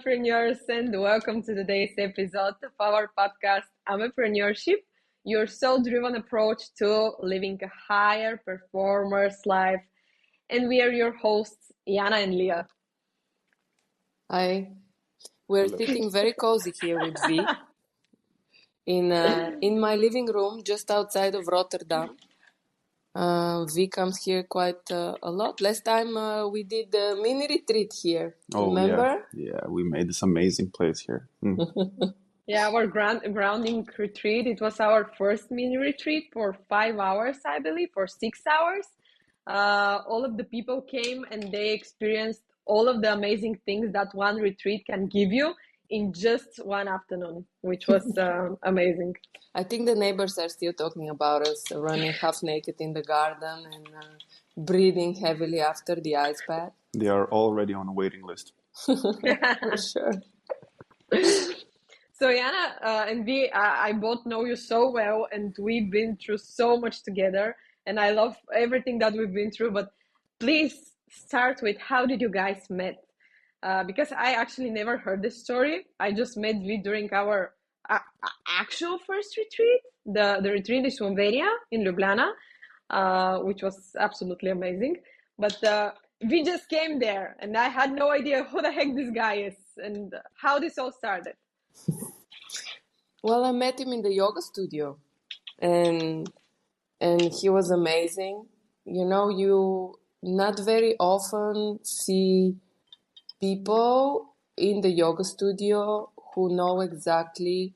entrepreneurs, and welcome to today's episode of our podcast, Entrepreneurship, your soul-driven approach to living a higher performer's life. And we are your hosts, Yana and Leah. Hi, we're sitting very cozy here with V in my living room just outside of Rotterdam. V comes here quite a lot. Last time we did a mini retreat here. Remember? Yeah, we made this amazing place here. Yeah, our grounding retreat. It was our first mini retreat for 5 hours, I believe, for 6 hours. All of the people came and they experienced all of the amazing things that one retreat can give you in just one afternoon, which was amazing. I think the neighbors are still talking about us running half naked in the garden and breathing heavily after the ice bath. They are already on a waiting list. For sure. So Yana and Vi, I both know you so well, and we've been through so much together, and I love everything that we've been through. But please start with, how did you guys met? Because I actually never heard this story. I just met Vi during our actual first retreat, the retreat in Lithuania, in Ljubljana, which was absolutely amazing. But we just came there, and I had no idea who the heck this guy is and how this all started. Well, I met him in the yoga studio, and he was amazing. You know, you not very often see people in the yoga studio who know exactly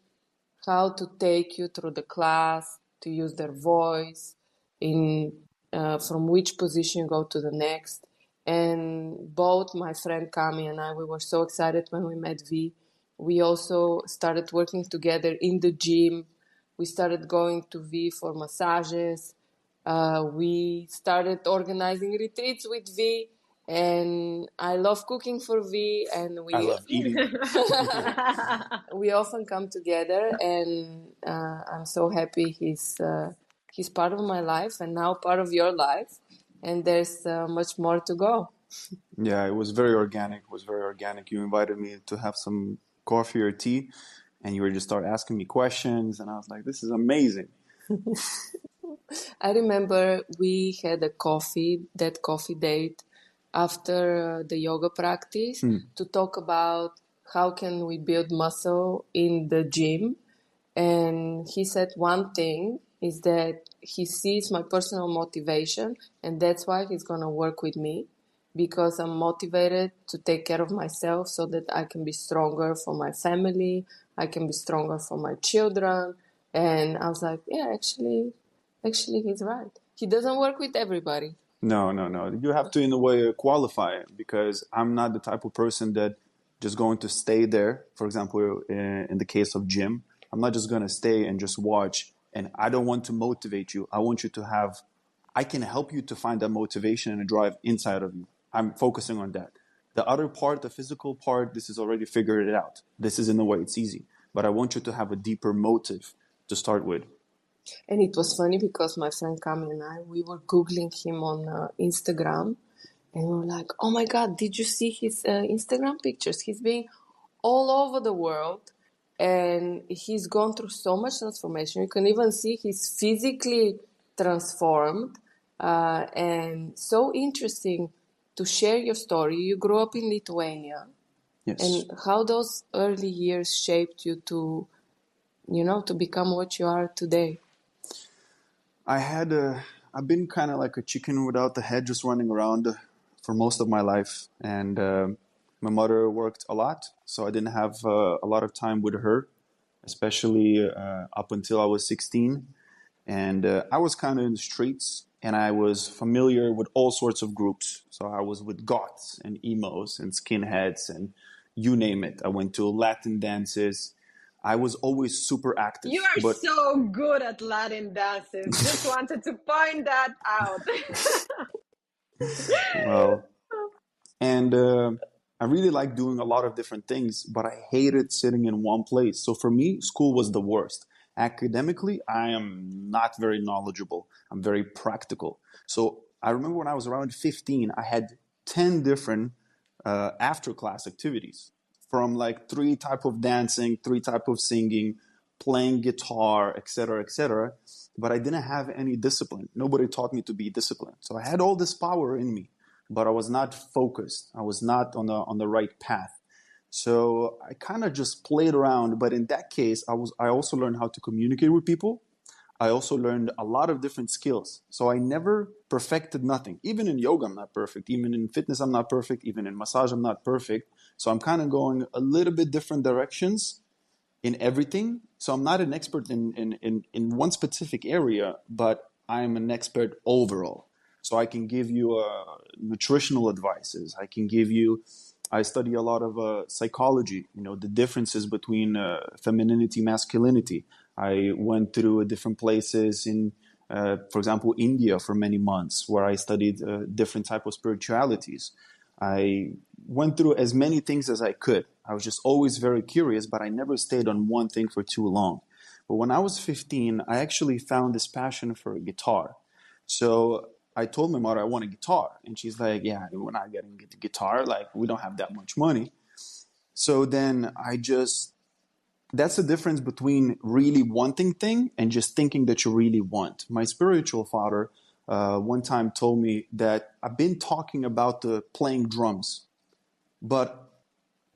how to take you through the class, to use their voice, from which position you go to the next. And both my friend Kami and I, we were so excited when we met V. We also started working together in the gym. We started going to V for massages. We started organizing retreats with V. And I love cooking for V, and I love eating. we often come together, and I'm so happy he's part of my life and now part of your life, and there's much more to go. Yeah, it was very organic. You invited me to have some coffee or tea, and you were just start asking me questions, and I was like, this is amazing. I remember we had a coffee date after the yoga practice to talk about how can we build muscle in the gym. And he said one thing is that he sees my personal motivation, and that's why he's going to work with me, because I'm motivated to take care of myself so that I can be stronger for my family, I can be stronger for my children. And I was like, yeah, actually he's right. He doesn't work with everybody. No. You have to, in a way, qualify it, because I'm not the type of person that just going to stay there. For example, in the case of gym, I'm not just going to stay and just watch, and I don't want to motivate you. I want you to I can help you to find that motivation and a drive inside of you. I'm focusing on that. The other part, the physical part, this is already figured it out. This is, in a way, it's easy. But I want you to have a deeper motive to start with. And it was funny because my friend Kami and I, we were Googling him on Instagram, and we were like, oh my God, did you see his Instagram pictures? He's been all over the world, and he's gone through so much transformation. You can even see he's physically transformed, and so interesting to share your story. You grew up in Lithuania. Yes. And how those early years shaped you to become what you are today. I've been kind of like a chicken without the head, just running around for most of my life. And my mother worked a lot, so I didn't have a lot of time with her, especially up until I was 16. And I was kind of in the streets, and I was familiar with all sorts of groups. So I was with goths and emos and skinheads and you name it. I went to Latin dances. I was always super active. You are so good at Latin dances. Just wanted to point that out. Well, and I really like doing a lot of different things, but I hated sitting in one place. So for me, school was the worst. Academically, I am not very knowledgeable. I'm very practical. So I remember when I was around 15, I had 10 different after-class activities. from like 3 type of dancing, 3 type of singing, playing guitar, etc., etc. But I didn't have any discipline. Nobody taught me to be disciplined. So I had all this power in me, but I was not focused. I was not on the right path. So I kind of just played around. But in that case, I also learned how to communicate with people. I also learned a lot of different skills. So I never perfected nothing. Even in yoga, I'm not perfect. Even in fitness, I'm not perfect. Even in massage, I'm not perfect. So I'm kind of going a little bit different directions in everything. So I'm not an expert in one specific area, but I'm an expert overall. So I can give you nutritional advices. I study a lot of psychology, the differences between femininity, masculinity. I went through different places in, for example, India for many months, where I studied different type of spiritualities. I went through as many things as I could. I was just always very curious, but I never stayed on one thing for too long. But when I was 15, I actually found this passion for guitar. So I told my mother I want a guitar. And she's like, yeah, we're not getting a guitar. Like, we don't have that much money. So then that's the difference between really wanting thing and just thinking that you really want. My spiritual father one time told me that I've been talking about the playing drums, but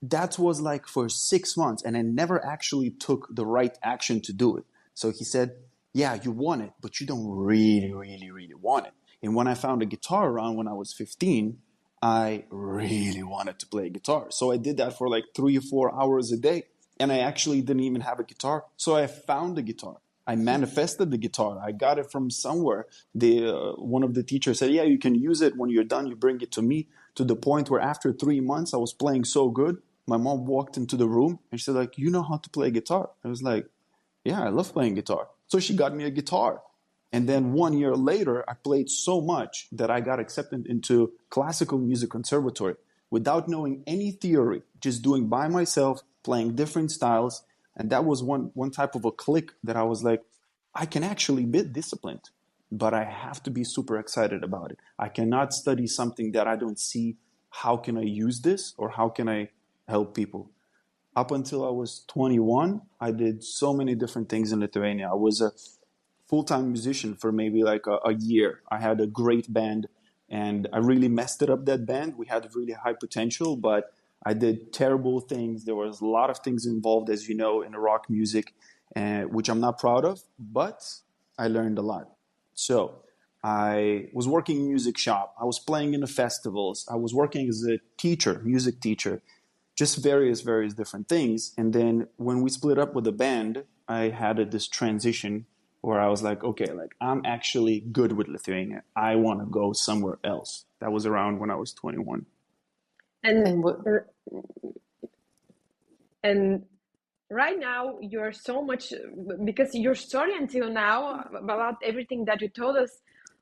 that was like for 6 months and I never actually took the right action to do it. So he said, yeah, you want it, but you don't really, really, really want it. And when I found a guitar around when I was 15, I really wanted to play guitar. So I did that for like 3 or 4 hours a day. And I actually didn't even have a guitar. So I found a guitar. I manifested the guitar. I got it from somewhere. One of the teachers said, yeah, you can use it. When you're done, you bring it to me. To the point where after 3 months, I was playing so good. My mom walked into the room and she said, like, you know how to play guitar? I was like, yeah, I love playing guitar. So she got me a guitar. And then 1 year later, I played so much that I got accepted into classical music conservatory without knowing any theory, just doing by myself, playing different styles. And that was one type of a click that I was like, I can actually be disciplined, but I have to be super excited about it. I cannot study something that I don't see. How can I use this, or how can I help people? Up until I was 21, I did so many different things in Lithuania. I was a full-time musician for maybe like a year. I had a great band and I really messed it up, that band. We had really high potential, but I did terrible things. There was a lot of things involved, as you know, in rock music, which I'm not proud of, but I learned a lot. So I was working in music shop. I was playing in the festivals. I was working as a teacher, music teacher, just various different things. And then when we split up with the band, I had this transition where I was like, okay, like I'm actually good with Lithuania. I want to go somewhere else. That was around when I was 21. And And what, and right now you're so much, because your story until now about everything that you told us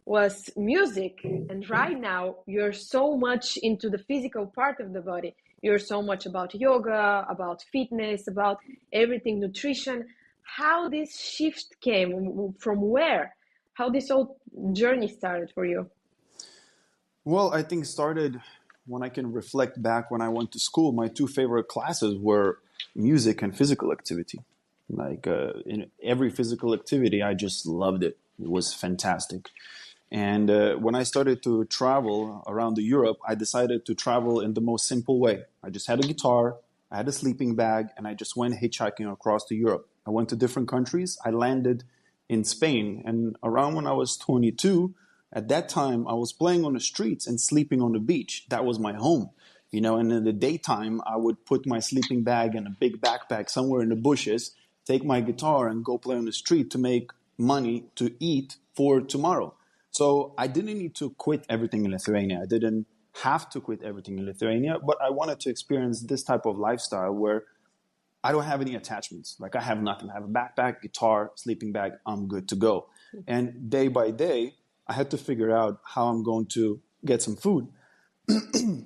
was music, and right now you're so much into the physical part of the body. You're so much about yoga, about fitness, about everything, nutrition. How this shift came, from where, how this whole journey started for you? Well, I think started when I can reflect back when I went to school. My 2 favorite classes were music and physical activity. Like in every physical activity, I just loved it. It was fantastic. And when I started to travel around Europe, I decided to travel in the most simple way. I just had a guitar, I had a sleeping bag, and I just went hitchhiking across to Europe. I went to different countries. I landed in Spain. And around when I was 22, at that time, I was playing on the streets and sleeping on the beach. That was my home. And in the daytime, I would put my sleeping bag and a big backpack somewhere in the bushes, take my guitar and go play on the street to make money to eat for tomorrow. So I didn't need to quit everything in Lithuania. I didn't have to quit everything in Lithuania, but I wanted to experience this type of lifestyle where I don't have any attachments. Like I have nothing. I have a backpack, guitar, sleeping bag. I'm good to go. And day by day, I had to figure out how I'm going to get some food.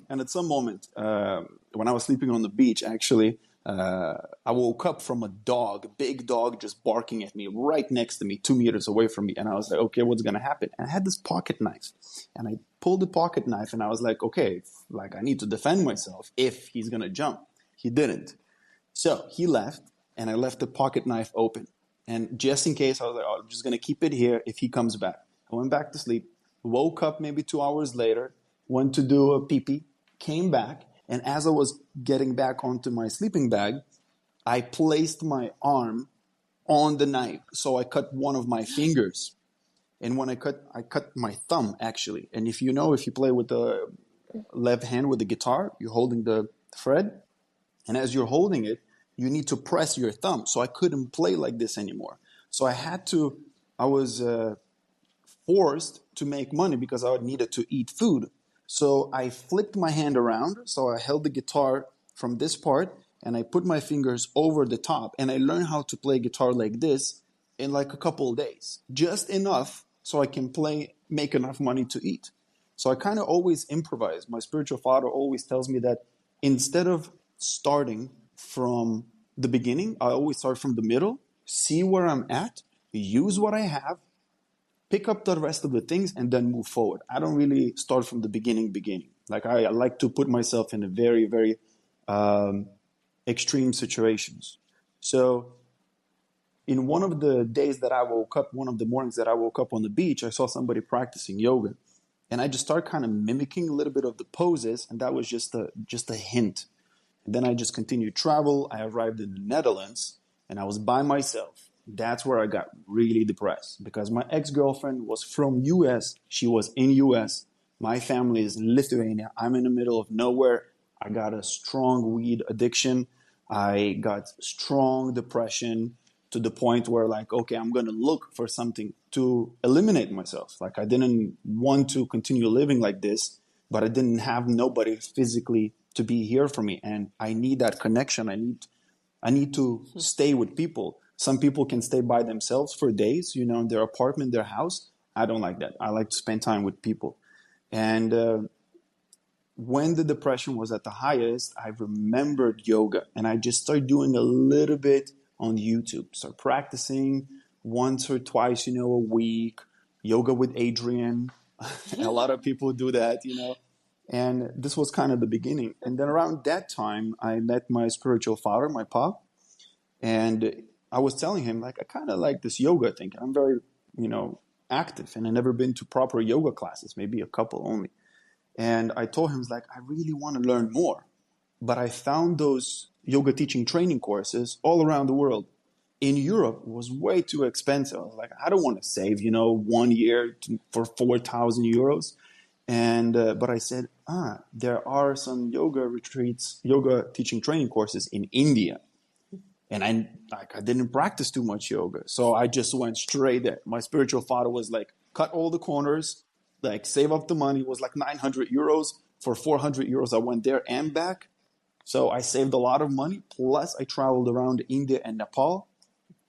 And at some moment, when I was sleeping on the beach, actually, I woke up from a dog, a big dog, just barking at me right next to me, 2 meters away from me. And I was like, okay, what's going to happen? And I had this pocket knife. And I pulled the pocket knife and I was like, okay, like I need to defend myself if he's going to jump. He didn't. So he left, and I left the pocket knife open. And just in case, I was like, oh, I'm just going to keep it here if he comes back. I went back to sleep, woke up maybe 2 hours later, went to do a pee-pee, came back, and as I was getting back onto my sleeping bag, I placed my arm on the knife. So I cut one of my fingers. And when I cut my thumb, actually. And if you play with the left hand with the guitar, you're holding the fret. And as you're holding it, you need to press your thumb. So I couldn't play like this anymore. So I was forced to make money because I needed to eat food. So I flicked my hand around. So I held the guitar from this part and I put my fingers over the top. And I learned how to play guitar like this in like a couple of days, just enough so I can make enough money to eat. So I kind of always improvise. My spiritual father always tells me that instead of starting from the beginning, I always start from the middle, see where I'm at, use what I have, pick up the rest of the things, and then move forward. I don't really start from the beginning. Like I like to put myself in a very, very extreme situations. So in one of the mornings that I woke up on the beach, I saw somebody practicing yoga. And I just started kind of mimicking a little bit of the poses, and that was just a hint. And then I just continued travel. I arrived in the Netherlands, and I was by myself. That's where I got really depressed because my ex-girlfriend was from US. She was in US. My family is in Lithuania. I'm in the middle of nowhere. I got a strong weed addiction. I got strong depression to the point where like, okay, I'm going to look for something to eliminate myself. Like I didn't want to continue living like this, but I didn't have nobody physically to be here for me. And I need that connection. I need to stay with people. Some people can stay by themselves for days, in their apartment, their house. I don't like that. I like to spend time with people. And when the depression was at the highest, I remembered yoga, and I just started doing a little bit on YouTube. Start practicing once or twice, a week. Yoga with Adrian. A lot of people do that. And this was kind of the beginning. And then around that time, I met my spiritual father, my pop, and I was telling him, like, I kind of like this yoga thing. I'm very, active, and I've never been to proper yoga classes, maybe a couple only. And I told him, like, I really want to learn more. But I found those yoga teaching training courses all around the world. In Europe, it was way too expensive. I was like, I don't want to save, 1 year for 4,000 euros. And but I said, there are some yoga retreats, yoga teaching training courses in India. And I didn't practice too much yoga. So I just went straight there. My spiritual father was like, cut all the corners, like save up the money. It was like 900 euros. For 400 euros, I went there and back. So I saved a lot of money. Plus, I traveled around India and Nepal.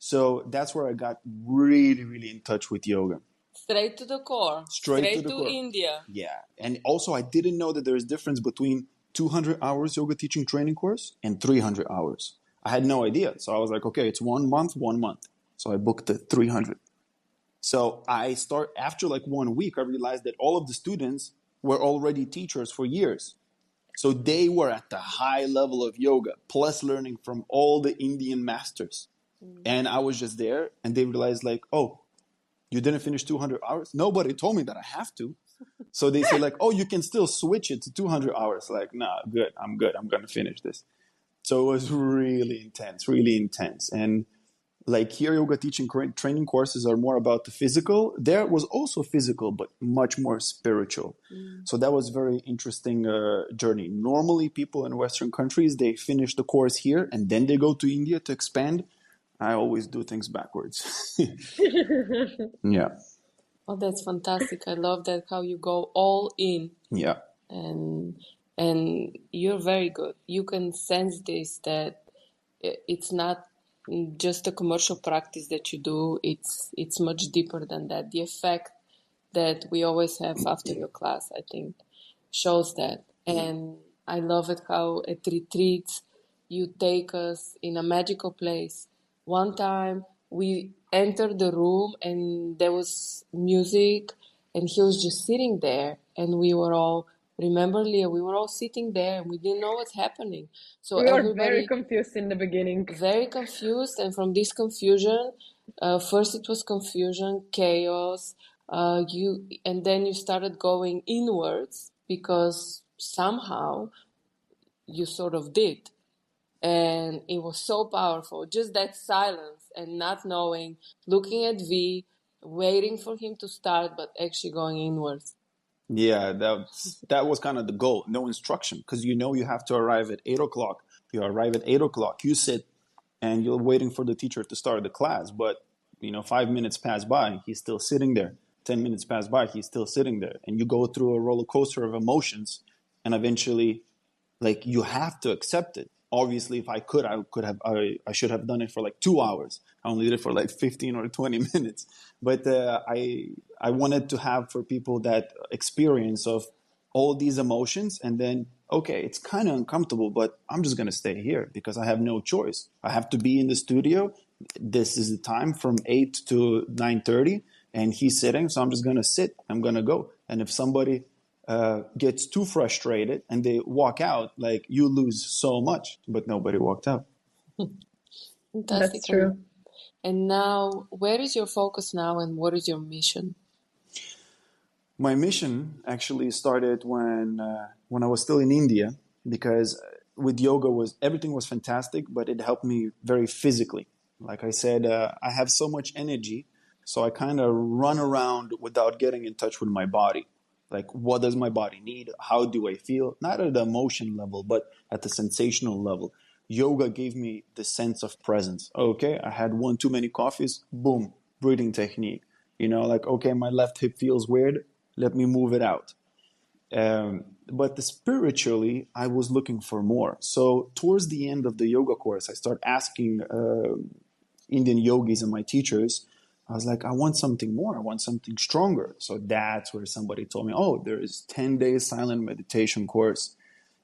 So that's where I got really, really in touch with yoga. Straight to the core. Straight to the core. India. Yeah. And also, I didn't know that there's a difference between 200 hours yoga teaching training course and 300 hours. I had no idea. So I was like, okay, it's 1 month, 1 month. So I booked the 300. So after like 1 week, I realized that all of the students were already teachers for years. So they were at the high level of yoga, plus learning from all the Indian masters. And I was just there, and they realized like, oh, you didn't finish 200 hours? Nobody told me that I have to. So they say like, oh, you can still switch it to 200 hours. Like, nah, good. I'm going to finish this. So it was really intense. And like here, yoga teaching training courses are more about the physical. There was also physical, but much more spiritual. So that was very interesting journey. Normally, people in Western countries, they finish the course here and then they go to India to expand. I always do things backwards. Yeah. Oh, that's fantastic. I love that how you go all in. Yeah. And you're very good. You can sense this, that it's not just a commercial practice that you do. It's much deeper than that. The effect that we always have after your class, I think, shows that. And I love it how at retreats you take us in a magical place. One time we entered the room and there was music and he was just sitting there and we were all remember, Leah, we were all sitting there and we didn't know what's happening. So We were very everybody confused in the beginning. very confused, and from this confusion, first it was confusion, chaos, and then you started going inwards because somehow you sort of did. And it was so powerful, just that silence and not knowing, looking at V, waiting for him to start, but actually going inwards. Yeah, that was kind of the goal. No instruction, because you have to arrive at 8 o'clock. You arrive at 8 o'clock. You sit, and you're waiting for the teacher to start the class. But 5 minutes pass by, he's still sitting there. 10 minutes pass by, he's still sitting there, and you go through a roller coaster of emotions, and eventually, like, you have to accept it. Obviously, if I should have done it for like 2 hours. I only did it for like 15 or 20 minutes. But I wanted to have for people that experience of all these emotions, and then, okay, it's kind of uncomfortable, but I'm just going to stay here because I have no choice. I have to be in the studio. This is the time from 8 to 9:30, and he's sitting, so I'm just going to sit. I'm going to go. And if somebody gets too frustrated and they walk out, like, you lose so much. But nobody walked out. Fantastic. That's true. And now, where is your focus now, and what is your mission? My mission actually started when I was still in India, because with yoga everything was fantastic, but it helped me very physically. Like I said, I have so much energy, so I kind of run around without getting in touch with my body. Like, what does my body need? How do I feel? Not at the emotion level, but at the sensational level. Yoga gave me the sense of presence. Okay, I had one too many coffees, boom, breathing technique. Like, okay, my left hip feels weird, let me move it out. But spiritually, I was looking for more. So towards the end of the yoga course, I started asking Indian yogis and my teachers. I was like, I want something more. I want something stronger. So that's where somebody told me, oh, there is 10 days silent meditation course.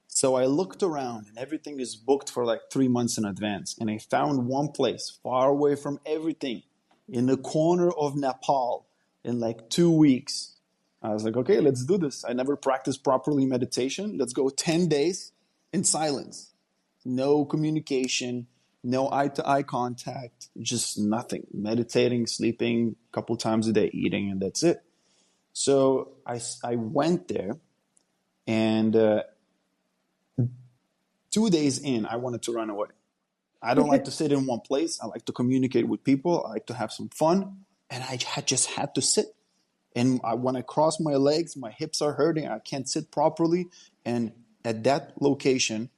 So I looked around, and everything is booked for like 3 months in advance. And I found one place far away from everything in the corner of Nepal in like 2 weeks. I was like, okay, let's do this. I never practiced properly meditation. Let's go 10 days in silence. No communication, no eye-to-eye contact, just nothing. Meditating, sleeping, a couple times a day, eating, and that's it. So I went there, and 2 days in, I wanted to run away. I don't like to sit in one place. I like to communicate with people. I like to have some fun. And I just had to sit. And when I cross my legs, my hips are hurting. I can't sit properly. And at that location,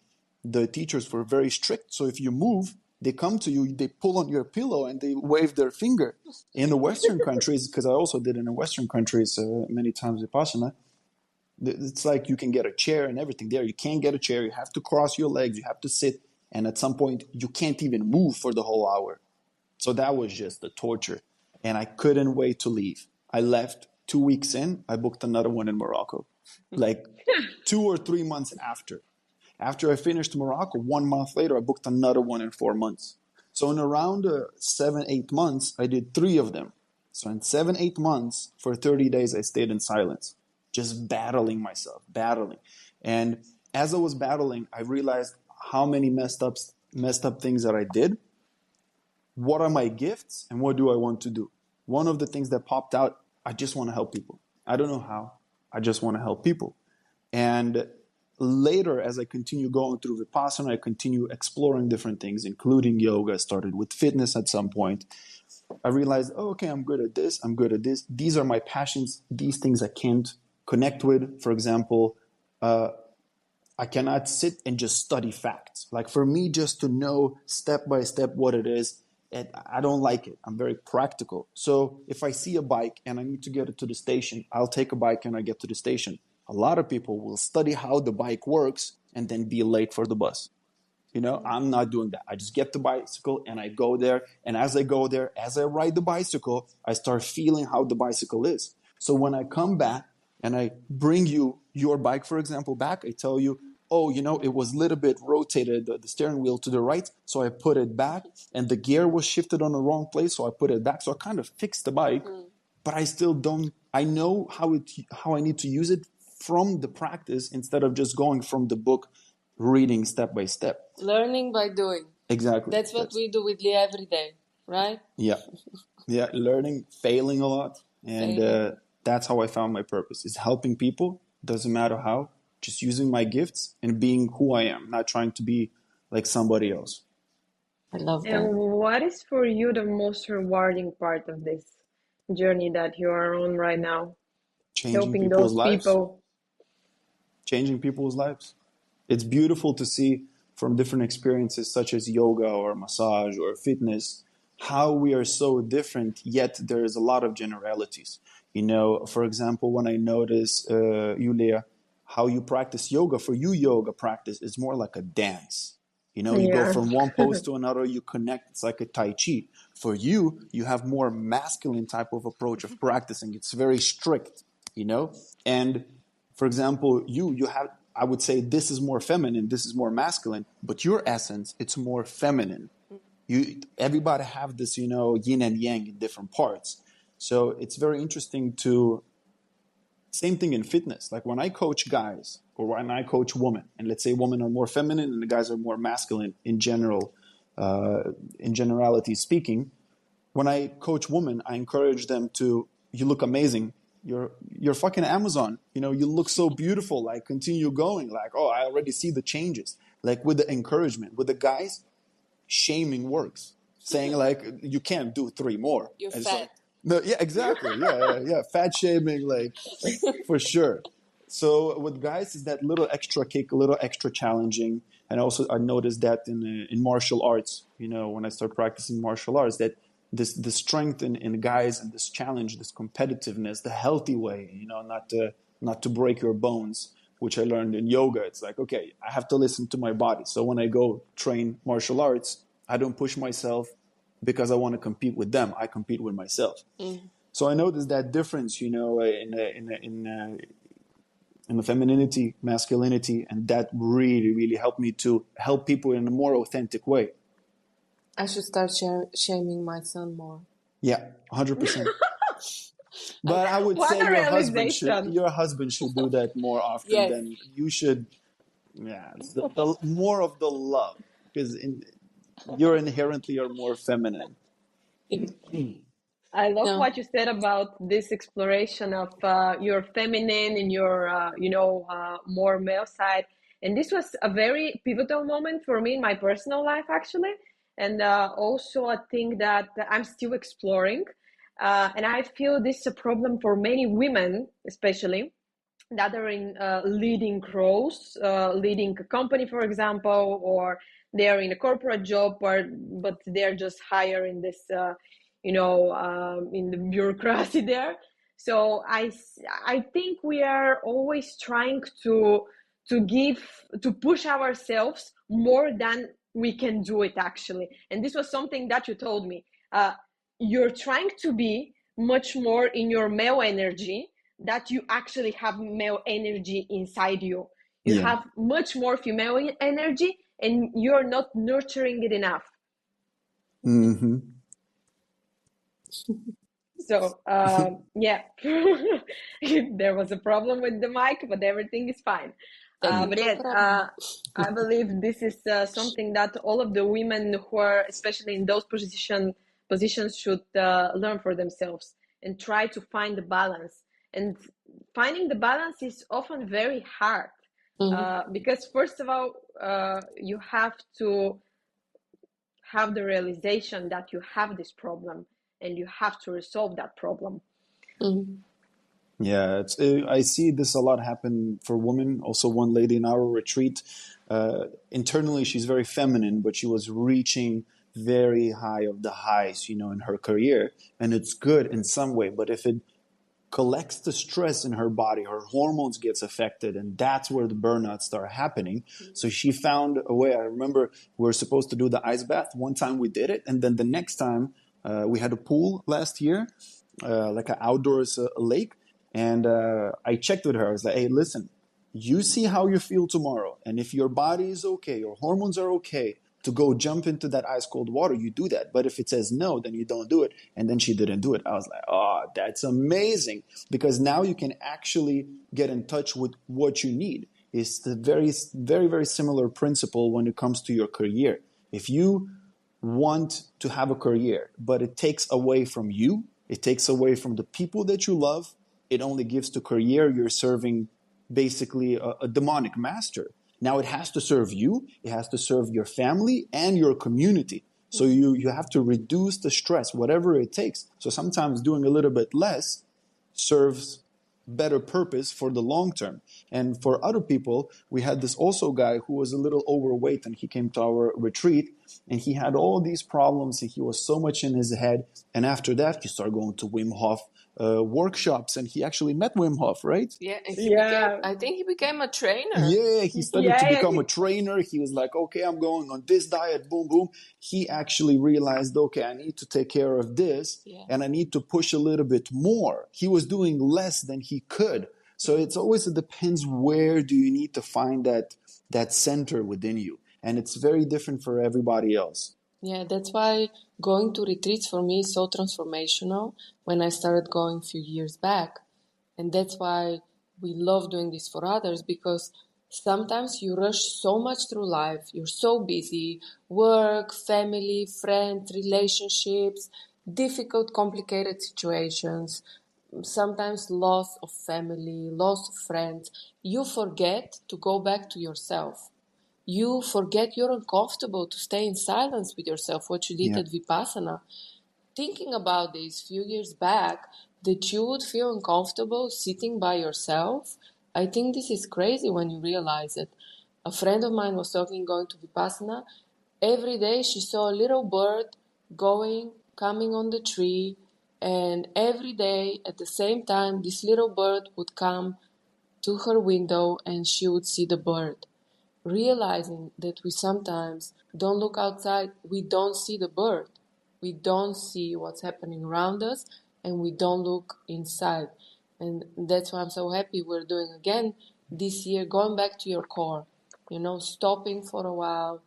the teachers were very strict. So if you move, they come to you, they pull on your pillow, and they wave their finger. In the Western countries, because I also did in the Western countries many times Vipassana, it's like you can get a chair and everything there. You can't get a chair. You have to cross your legs. You have to sit. And at some point, you can't even move for the whole hour. So that was just the torture. And I couldn't wait to leave. I left 2 weeks in. I booked another one in Morocco, like 2 or 3 months after. After I finished Morocco, 1 month later, I booked another one in 4 months. So in around 7, 8 months, I did 3 of them. So in 7, 8 months, for 30 days, I stayed in silence, just battling myself, battling. And as I was battling, I realized how many messed up things that I did. What are my gifts, and what do I want to do? One of the things that popped out, I just want to help people. I don't know how. I just want to help people. And later, as I continue going through Vipassana, I continue exploring different things, including yoga. I started with fitness at some point. I realized, oh, okay, I'm good at this. I'm good at this. These are my passions. These things I can't connect with. For example, I cannot sit and just study facts. Like, for me, just to know step by step what it is, I don't like it. I'm very practical. So if I see a bike and I need to get it to the station, I'll take a bike and I get to the station. A lot of people will study how the bike works and then be late for the bus. I'm not doing that. I just get the bicycle and I go there. And as I go there, as I ride the bicycle, I start feeling how the bicycle is. So when I come back and I bring you your bike, for example, back, I tell you, oh, it was a little bit rotated, the steering wheel to the right, so I put it back, and the gear was shifted on the wrong place, so I put it back. So I kind of fixed the bike, but I still don't, I know how I need to use it from the practice instead of just going from the book, reading step by step. Learning by doing. Exactly. That's what we do with Lee every day, right? Yeah. Yeah, learning, failing a lot. And that's how I found my purpose, is helping people, doesn't matter how, just using my gifts and being who I am, not trying to be like somebody else. I love And that. what is for you the most rewarding part of this journey that you are on right now? Changing Helping people's those lives. people. Changing people's lives. It's beautiful to see from different experiences such as yoga or massage or fitness how we are so different, yet there is a lot of generalities. You know, for example, when I notice, Yulia, how you practice yoga, for you, yoga practice is more like a dance. You know, you go Yeah. from one pose to another, you connect, it's like a Tai Chi. For you, you have more masculine type of approach of practicing. It's very strict, you know? And for example, you have, I would say this is more feminine, this is more masculine, but your essence, it's more feminine. Everybody have this, you know, yin and yang in different parts. So it's very interesting to, same thing in fitness. Like when I coach guys or when I coach women, and let's say women are more feminine and the guys are more masculine in general, in generality speaking, when I coach women, I encourage them to, you look amazing. You're fucking Amazon. You know, you look so beautiful. Like, continue going. Like, oh, I already see the changes. Like with the encouragement. With the guys, shaming works. Saying like, you can't do 3 more. You're And it's like, fat. no, yeah, exactly. Yeah. Fat shaming, like for sure. So with guys is that little extra kick, a little extra challenging. And also I noticed that in martial arts, you know, when I start practicing martial arts, that the strength in guys and this challenge, this competitiveness, the healthy way, you know, not to break your bones, which I learned in yoga. It's like, okay, I have to listen to my body. So when I go train martial arts, I don't push myself because I want to compete with them. I compete with myself. So I noticed that difference, you know, in the femininity, masculinity, and that really, really helped me to help people in a more authentic way. I should start shaming my son more. Yeah, 100%. But I would What say a realization. your husband should do that more often Yes. than you should. Yeah, the more of the love, because you're inherently are more feminine. I love No. what you said about this exploration of your feminine and your, more male side. And this was a very pivotal moment for me in my personal life, actually. And also, I think that I'm still exploring. And I feel this is a problem for many women, especially that are in leading roles, leading a company, for example, or they're in a corporate job, but they're just higher in this, in the bureaucracy there. So I think we are always trying to push ourselves more than we can do it actually. And this was something that you told me. You're trying to be much more in your male energy, that you actually have male energy inside you. You Yeah. have much more female energy and you're not nurturing it enough. Mm-hmm. So, yeah, there was a problem with the mic, but everything is fine. But Technical yeah, problem. I believe this is something that all of the women who are, especially in those positions, should learn for themselves and try to find the balance. And finding the balance is often very hard because, first of all, you have to have the realization that you have this problem and you have to resolve that problem. Yeah, I see this a lot happen for women. Also, one lady in our retreat, internally she's very feminine, but she was reaching very high of the highs, you know, in her career, and it's good in some way. But if it collects the stress in her body, her hormones gets affected, and that's where the burnouts start happening. So she found a way. I remember we were supposed to do the ice bath. One time we did it, and then the next time we had a pool last year, like an outdoors lake. And I checked with her. I was like, hey, listen, you see how you feel tomorrow. And if your body is okay, your hormones are okay, to go jump into that ice cold water, you do that. But if it says no, then you don't do it. And then she didn't do it. I was like, oh, that's amazing. Because now you can actually get in touch with what you need. It's the very, very, very similar principle when it comes to your career. If you want to have a career, but it takes away from you, it takes away from the people that you love, it only gives to career, you're serving basically a demonic master. Now it has to serve you, it has to serve your family and your community. So you have to reduce the stress, whatever it takes. So sometimes doing a little bit less serves better purpose for the long term. And for other people, we had this also guy who was a little overweight, and he came to our retreat, and he had all these problems, and he was so much in his head. And after that, he started going to Wim Hof workshops, and he actually met Wim Hof, right? Yeah, and Yeah. I think he became a trainer. Yeah, he studied to Yeah, become a trainer. He was like, okay, I'm going on this diet, boom, boom. He actually realized, okay, I need to take care of this, and I need to push a little bit more. He was doing less than he could. So it depends, where do you need to find that center within you. And it's very different for everybody else. Yeah, that's why going to retreats for me is so transformational when I started going a few years back. And that's why we love doing this for others, because sometimes you rush so much through life. You're so busy, work, family, friends, relationships, difficult, complicated situations, sometimes loss of family, loss of friends. You forget to go back to yourself. You forget you're uncomfortable to stay in silence with yourself, what you did Yeah. at Vipassana. Thinking about this few years back, that you would feel uncomfortable sitting by yourself, I think this is crazy when you realize it. A friend of mine was going to Vipassana. Every day she saw a little bird coming on the tree, and every day at the same time, this little bird would come to her window and she would see the bird. Realizing that we sometimes don't look outside, we don't see the bird. We don't see what's happening around us, and we don't look inside. And that's why I'm so happy we're doing again this year, going back to your core, stopping for a while,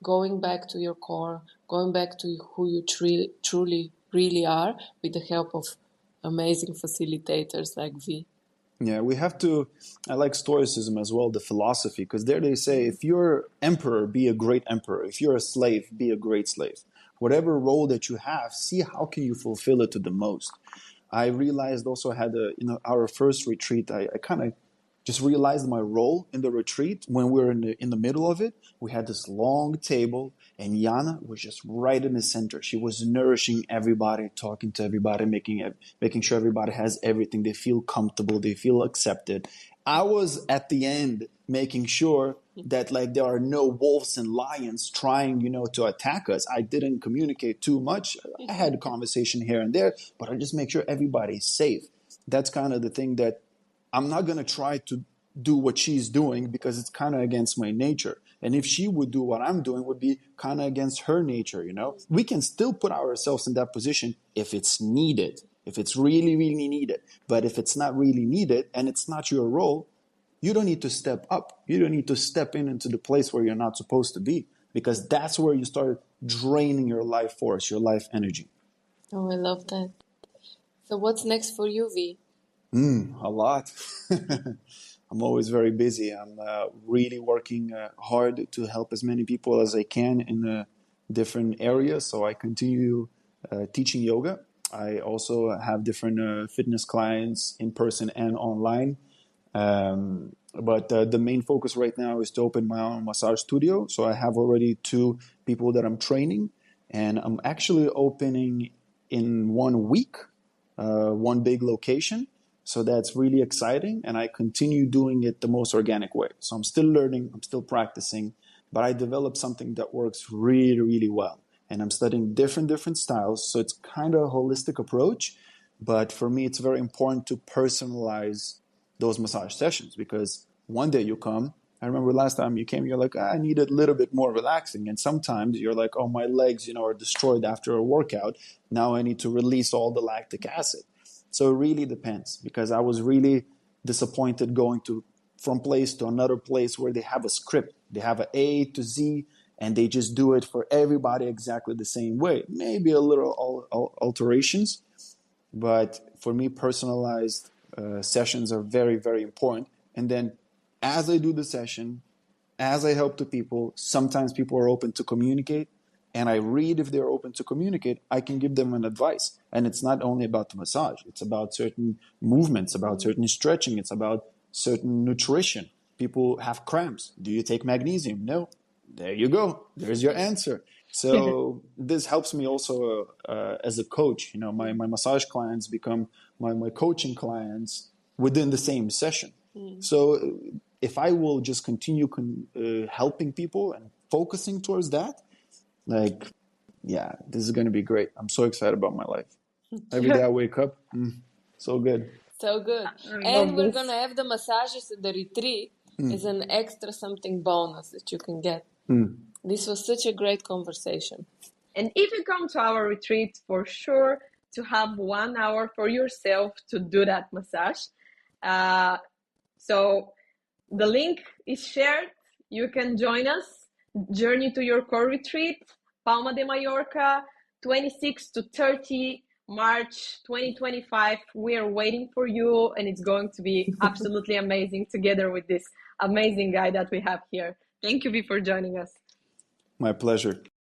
going back to your core, going back to who you truly, really are, with the help of amazing facilitators like V. Yeah, we have to. I like Stoicism as well, the philosophy, because there they say, if you're emperor, be a great emperor. If you're a slave, be a great slave. Whatever role that you have, see how can you fulfill it to the most. I realized also, had our first retreat, I kind of just realized my role in the retreat when we were in the middle of it. We had this long table, and Yana was just right in the center. She was nourishing everybody, talking to everybody, making sure everybody has everything. They feel comfortable, they feel accepted. I was at the end making sure that like there are no wolves and lions trying, to attack us. I didn't communicate too much. I had a conversation here and there, but I just make sure everybody's safe. That's kind of the thing that I'm not going to try to do what she's doing, because it's kind of against my nature. And if she would do what I'm doing, would be kind of against her nature, We can still put ourselves in that position if it's needed, if it's really, really needed. But if it's not really needed and it's not your role, you don't need to step up. You don't need to step into the place where you're not supposed to be, because that's where you start draining your life force, your life energy. Oh, I love that. So what's next for you, V? A lot. I'm always very busy. I'm really working hard to help as many people as I can in different areas. So I continue teaching yoga. I also have different fitness clients in person and online. But the main focus right now is to open my own massage studio. So I have already 2 people that I'm training, and I'm actually opening in 1 week, 1 big location. So that's really exciting, and I continue doing it the most organic way. So I'm still learning, I'm still practicing, but I developed something that works really, really well. And I'm studying different styles, so it's kind of a holistic approach. But for me, it's very important to personalize those massage sessions, because one day you come. I remember last time you came, you're like, I need a little bit more relaxing. And sometimes you're like, oh, my legs, are destroyed after a workout. Now I need to release all the lactic acid. So it really depends, because I was really disappointed going from place to another place where they have a script. They have an A to Z, and they just do it for everybody exactly the same way. Maybe a little alterations, but for me, personalized sessions are very, very important. And then as I do the session, as I help the people, sometimes people are open to communicate, and I read if they're open to communicate, I can give them an advice. And it's not only about the massage, it's about certain movements, about certain stretching, it's about certain nutrition. People have cramps. Do you take magnesium? No. There you go. There's your answer. So this helps me also as a coach. You know, my massage clients become my coaching clients within the same session. So if I will just continue helping people and focusing towards that, like, yeah, this is going to be great. I'm so excited about my life. Every day I wake up, so good. So good. I And love we're this. going to have the massages at the retreat as an extra something bonus that you can get. This was such a great conversation. And if you come to our retreat, for sure to have 1 hour for yourself to do that massage. So the link is shared. You can join us. Journey to your core retreat, Palma de Mallorca, 26 to 30 March 2025. We are waiting for you, and it's going to be absolutely amazing together with this amazing guy that we have here. Thank you, V, for joining us. My pleasure.